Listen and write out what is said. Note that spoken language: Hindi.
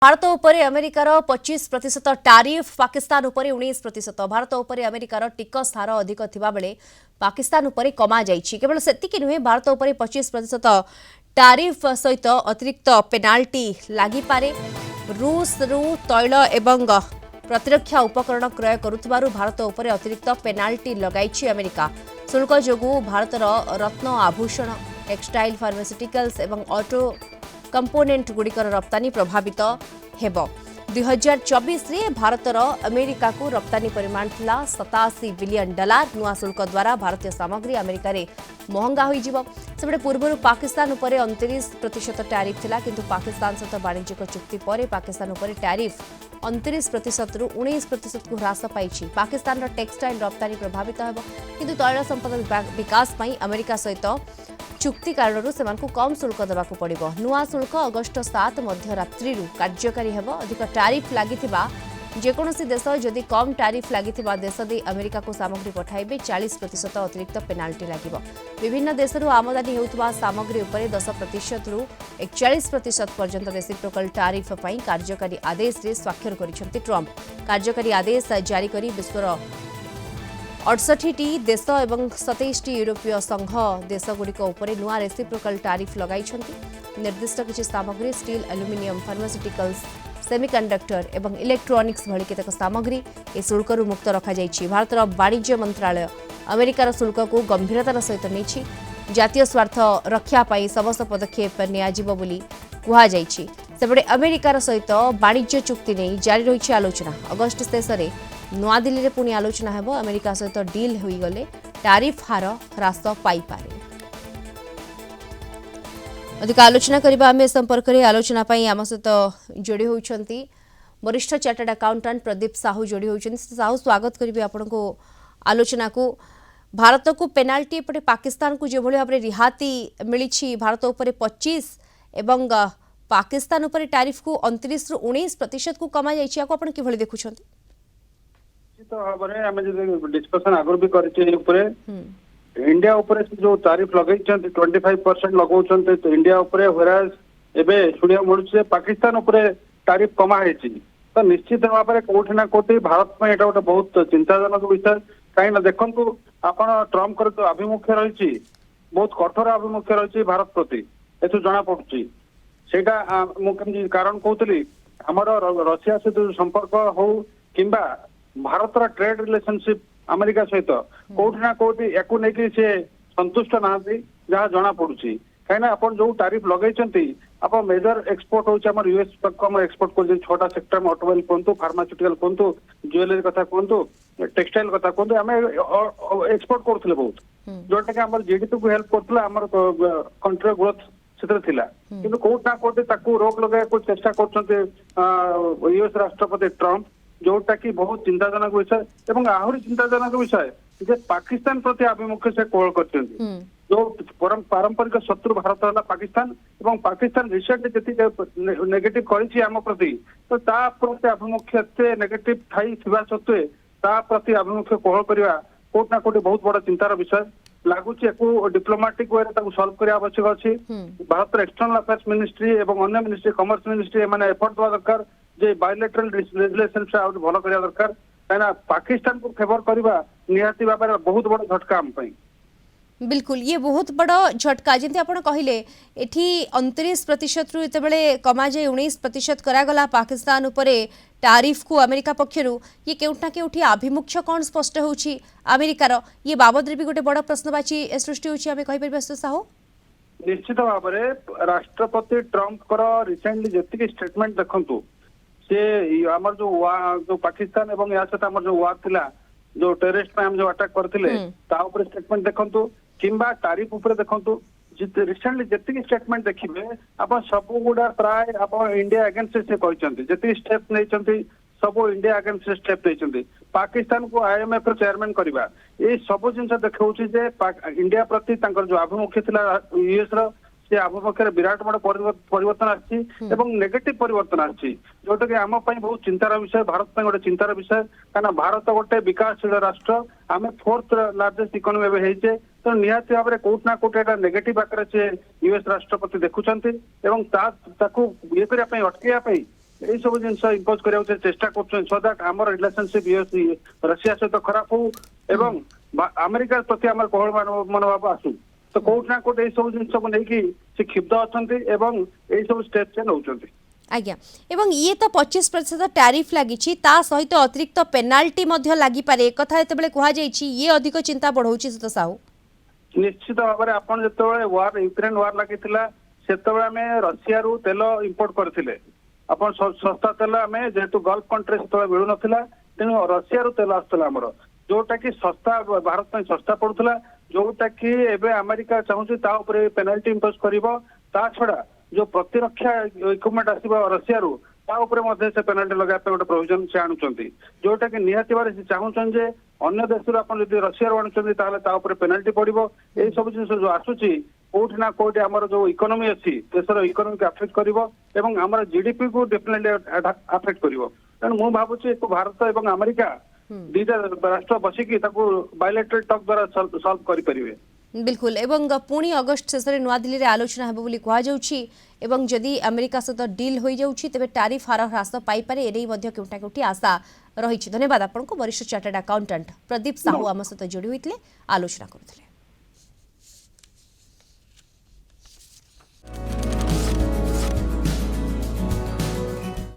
भारत उपर अमेरिकार 25% टारिफ पाकिस्तान उपर 19%। भारत उपर अमेरिकार टिकस हार अधिक थिबा बेले पाकिस्तान उपर कमा जाइछि। केवल सेतिक नुहे भारत उपर 25% टारिफ सहित अतिरिक्त पेनाल्टी लागि पारे। रूस रु तैल एवं प्रतिरक्षा उपकरण क्रय करुथिबारु भारत उपर अतिरिक्त पेनाल्टी लगाइछि अमेरिका। शुल्क जोगु भारतर रत्न आभूषण टेक्सटाइल फार्मास्यूटिकल्स एवं ऑटो कंपोनेंट गुड़िकर रप्तानी प्रभावित हेब। 2024 रे भारतर अमेरिका को रप्तानी परिमाण थिला $87 बिलियन। नुआ शुल्क द्वारा भारतीय सामग्री अमेरिका रे महंगा होई जिवो। सेबडे पूर्वरु पाकिस्तान उपरे 29% टैरिफ थिला, किंतु पाकिस्तान सहित वाणिज्यिक चुक्ति परे पाकिस्तान उपरे टैरिफ 29% रु 19% को ह्रास पाइछि। पाकिस्तान टेक्सटाइल रप्तानी प्रभावित हेब, किंतु तैल संपद विकास पई अमेरिका सहित चुक्ति कारण से कम शुल्क देवाक पड़िबो। नुआ शुल्क अगस्ट 7 मध्यरात्रि कार्यकारी हेब। अधिक टैरिफ लागिथिबा जेकोसी देश जदि कम टैरिफ लागिथिबा देश दे अमेरिका को सामग्री पठाइबे 40% अतिरिक्त पेनाल्टी लागिबो। विभिन्न देशरू आमदानी हेउथबा सामग्री उपरे 10% रु 41% पर्यंत रेसिप्रोकल टैरिफ पई कार्यकारी आदेश रे स्वाक्षर करिसेंति ट्रम्प। कार्यकारी आदेश जारी करी विश्वर 68टी देश एवं 27टी यूरोपीय संघ देशगुड़िक उपर नुआ रेसिप्रोकल टैरिफ लगाइछन्ति। निर्दिष्ट किछि सामग्री स्टील, एल्युमिनियम, फार्मास्यूटिकल्स, सेमिकंडक्टर एवं इलेक्ट्रोनिक्स भली केतक सामग्री ए शुल्करू मुक्त रखा जाइछि। भारतर वाणिज्य मंत्रालय अमेरिकार शुल्क को गंभीरतार सहित नेछि। जातीय स्वार्थ रक्षा पाई समस्त पदक्षेप नियाजिबो बोली कुहा जाइछि। सेबडे अमेरिकार सहित वाणिज्य चुक्ति नै जारी रहिछि आलोचना। अगस्ट शेषरे नुआदिल्ली में पुणी आलोचना हेब। अमेरिका सहित डील हो गले टैरिफ हार ह्रास पाई पारे। अधिक आलोचना करबा आमे संपर्क रे आलोचना पई आम सहित जोड़ी होउछंती वरिष्ठ चार्टर्ड अकाउंटेंट प्रदीप साहू जोड़ी होउछंती। साहू स्वागत करिबे आपन को आलोचना को। भारत को पेनाल्टी पटे पाकिस्तान को जो भली भाबरे रिहाती मिलिछि, भारत ऊपर 25 एवं पाकिस्तान ऊपर टैरिफ को 29 रु 19% को कमा जाइछि। आको आपन कि भली देखुछंती? तो भाବରେ ଆମେ ଯଦି डिस्कशन आगर भी करछे ऊपर इंडिया ऊपर जो टैरिफ लगैछन्ते 25% लगाउछन्ते तो इंडिया ऊपर व्हेराज एबे सुनिया मिलुछे पाकिस्तान ऊपर टैरिफ कमा हेछि। तो निश्चित भाବରେ कोठी ना कोठी भारत में एटा गोटे बहुत चिंताजनक विषय। काई ना देखंतु आपण ट्रम्प कर तो अभिमुख्य रहिछि, बहुत कठोर अभिमुख्य रहिछि भारत प्रति एतु जणा पडुछि। सेटा मु केमि कारण कहतली हमर रशिया से संपर्क हो किंबा भारतर ट्रेड रिलेशनशिप अमेरिका सहित कोठी ना कोठी याकू नेकी से संतुष्ट नाहंती जहाँ जना पड़ुछि। कहीं आप जो टैरिफ लगैछन्ती आप मेजर एक्सपोर्ट होछि हमर यूएस तक हम एक्सपोर्ट कर 6टा सेक्टर में ऑटोमोबाइल कोंतु, फार्मास्यूटिकल कोंतु, ज्वेलरी कथा कोंतु, टेक्सटाइल कथा कोंतु आमे एक्सपोर्ट करथले बहुत, जोटा कि हमर जीडीपी को हेल्प करथला, हमर कंट्री ग्रोथ सेतर थिला। किंतु कोठ ना कोठी ताकू रोक लगाय को चेष्टा करछन्ते यूएस राष्ट्रपति ट्रम्प, जोटा कि बहुत चिंताजनक विषय। एवं आहरी चिंताजनक विषय जे पाकिस्तान प्रति आभिमुख्य से कोल करछन्ती। जो पारंपरिक शत्रु भारत है पाकिस्तान, एवं पाकिस्तान रिसेंटली जति नेगेटिव करिछि आम प्रति, तो ता प्रति आभिमुख्य से नेगेटिव थाई थिबा सत्वे ता प्रति आभिमुख्य कोल करिवा कोट ना कोट बहुत बड़ा चिंतार विषय लागुछि। एको डिप्लोमेटिक वे रे सॉल्व करिया आवश्यक अछि। भारत एक्सटर्नल अफेयर्स मिनिस्ट्री एवं अन्य मिनिस्ट्री, कमर्स मिनिस्ट्री माने एफर्ट दवा दरकार जे बायलैटरल रिलेशनशिप आउट भलो करिया दरकार। काना पाकिस्तान को फेवर करबा निहाती बाबा बहुत बड़ा झटका हम पई। बिल्कुल ये बहुत बड़ा झटका जंती आपण कहिले एठी 29% रु एतबेले कमा जे 19% करागला पाकिस्तान उपरे टैरिफ को अमेरिका पक्षरु ये केउठा केउठी आभिमुख्य कोन स्पष्ट होउछि अमेरिकार ये बाबद रे भी गोटे बड़ा प्रश्नवाची सृष्टि होउछि। हमें कहि परबे साहो निश्चित भाबरे राष्ट्रपति ट्रम्प कर रिसेंटली जति स्टेटमेंट देखंतु से हमर जो पाकिस्तान एवं या सहित हमर जो वार थिला, जो टेररिस्ट पे हम जो अटैक करथिले ता ऊपर स्टेटमेंट देखंतु किंबा टैरिफ ऊपर देखंतु रिसेंटली जति स्टेटमेंट देखिबे आपण सब गुडा प्राय आपण इंडिया अगेंस्ट से कहचंती, जति स्टेप नैचंती सब इंडिया अगेंस्ट स्टेप नैचंती। पाकिस्तान को आईएमएफ रो चेयरमैन करबा ए सब जिंस देखाउछि जे इंडिया प्रति तांकर जो आभिमुख्य थिला यूएस रो से आभिमुख्य विराट बड़ परिवर्तन आछि एवं नेगेटिव परिवर्तन आछि, जोटा कि आम पई बहुत चिंतार विषय, भारत पई गोटे चिंतार विषय। काना भारत गोटे विकासशील राष्ट्र, आमे 4th लार्जेस्ट इकोनॉमी एबे हेइचे। तो निहाती भाव में कोट ना कोट एटा नेगेटिव आकार से यूएस राष्ट्रपति देखुछन्ती एवं ताकू ये करबा पई अटकेया पई यही सब जिन इम्पोज करने चेष्टा कर सो दैट आम रिलेशनशिप रशिया सहित खराब हो एवं अमेरिका प्रति आम कोहल मनोभाव आसू तो कोट ना कोट यही सब जिन नहीं से क्षिप्त अच्छा यही सब स्टेप से नौ आज्ञा एवं ये तो 25% टैरिफ लगी ता सहित अतिरिक्त पेनाल्टी लगी पारे एक कथा एतबेले कहा जायछि ये अधिक चिंता बढ़ाउछि सुत साहू निश्चित भाव में आपन जतबेले वार यूक्रेन वार लागितिला सेतबेले आमे रशिया रु तेल इंपोर्ट करथिले अपन सस्ता तेल आमे जेतु गल्फ कंट्री सेतबेले मिलु नथिला तेनु रशिया रु तेल आस्तला हमर जोटा कि सस्ता भारत में सस्ता पड़ुथला जोटा कि एबे अमेरिका चाहूछि ता ऊपर पेनाल्टी इंपोज करिवो ता छडा जो प्रतिरक्षा इक्विपमेंट आसीबा रशिया रु ता ऊपर मध्ये से पेनाल्टी लगा पे गोटे प्रोविजन से आणुचंती जोटा कि निहाती बारे से चाहूछन जे अन्य देश रु अपन जदि रशिया रु आणुचंती ताले ता ऊपर पेनाल्टी पड़िबो ए सब जिनिस जो आसुची कोठ ना कोठ हमर जो इकोनॉमी अछि देशर इकोनॉमी को अफेक्ट करिवो एवं हमर जीडीपी को डेफिनेटली अफेक्ट करिवो तेणु मु भाबुची भारत एवं अमेरिका दीटा राष्ट्र बसिकी ताको बायलैटरल टॉक द्वारा सॉल्व करि परिबे बिल्कुल एवं पुणी अगस्ट शेष में नुआदिल्ली रे आलोचना हेबो बोली कहा जाउछि एवं जदि अमेरिका सहित डील हो जाउछि तबे टैरिफ हार ह्रास पाई पारे एरै मध्ये केउटा केउटी आशा रहिछि धन्यवाद आपनको वरिष्ठ चार्टर्ड अकाउंटेंट प्रदीप साहू आम सहित जोड़ी होइतले आलोचना करथिले।